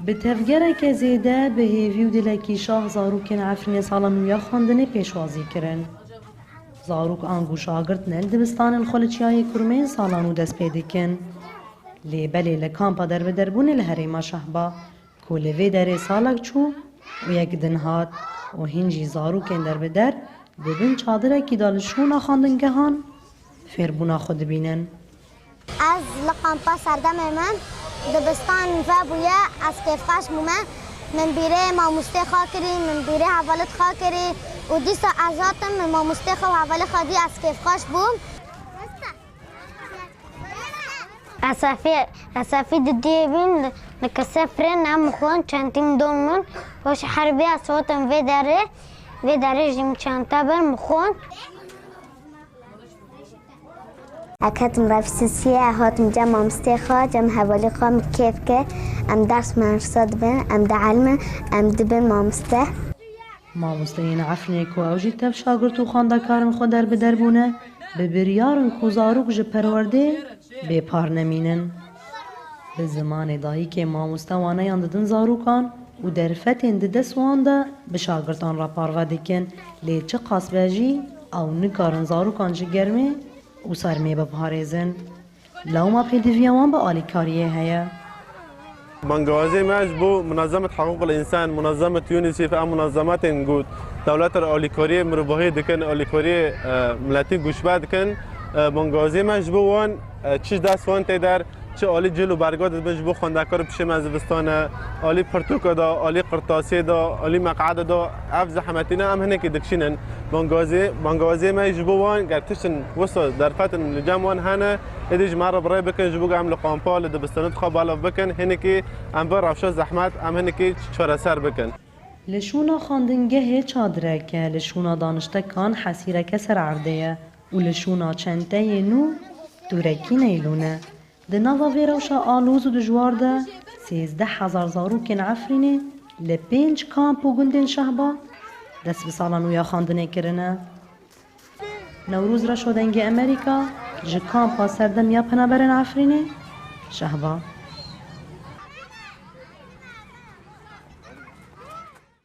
به تفگرک زیده به هیوی و دلکی شاه زاروکن عفرین سالان ویا خواندنه پیشوازی کرن. زاروک آنگو شاگرد نل دبستان الخلچیای کرمین سالان و دست پیدکن. لیبلی لکامپا در به دربون الهریما شهبا کولوی در سالک چو و یک دنهات و هنجی زاروکن در به در دبن چادره کی دالشون خواندنگهان فربونا خود بینن. از لقامپا سردم من دبستان و بویا از کفاش مومن من بیره ماموسته خواه کری من بیره حوالت خواه کری و دیسا ازاتم من ماموسته خواه حوالت خواهدی از کفاش بوم. اسافی دیدی بین نکسفرین هم خون چندیم دونمون باش حربی اصواتم و داره جیم چانتا برم خون. اکتم رفسیسیه هاتم جمع مستخا جمع حوالی خام کیف که ام درس مرصد بین ام دعلم ام دبن مامسته. مامسته این عفنه کو اوجی تف شاگرد و خواندکارن خود در به دربونه به بریارن کو زاروک جه پرورده به پار نمینن. به زمان دایی که مامسته وانه یانددن زاروکان و در فتین دست وانده به شاگردان را پاروا دکن لی چه قاسبجی او نکارن زاروکان جه گرمه و سرمه بپارێزن لەوما پێدەڤیاوان بە ئالیکاریە هەیە. بانگوازی ماش بو منظمة حقوق الإنسان منظمة يونيسيف أم منظمات نقول دولات الأوليكورية مربوطة دكان أوليكورية ملاتي گوشبه دكان بانگوازی ماش بو وان چش دست وان تدار چه عالی جلو برگاد بنج بو خواندکار پیش مزبستان عالی پرتوکا دا عالی قرطاسی دا عالی مقعد دا اف زحمتینا هم هنه که دکشینن بانگوازی ما جبوان گرتشن وصل در فتن لجاموان هنه ادیج مره برای بکن جبو عمل قامپال دبستانت خواب بالا بکن هنه که ام بر رفشا زحمت ام هنه که چهار سر بکن. لشونا خواندنگه چادرکه لشونا دانشتکان حسیرکه سر عرضه و لشونا چنته نو دورکی نیلونه. دناوا ویروشا آلوز و دجوار ده 13,000 زاروکن عفرینه لپنج کامپ و گندن شهبا دست به سالان ویا خواندنه کرنه. نوروز را شدنگ امریکا جه کامپا سردم یا پنابرن عفرینه شهبا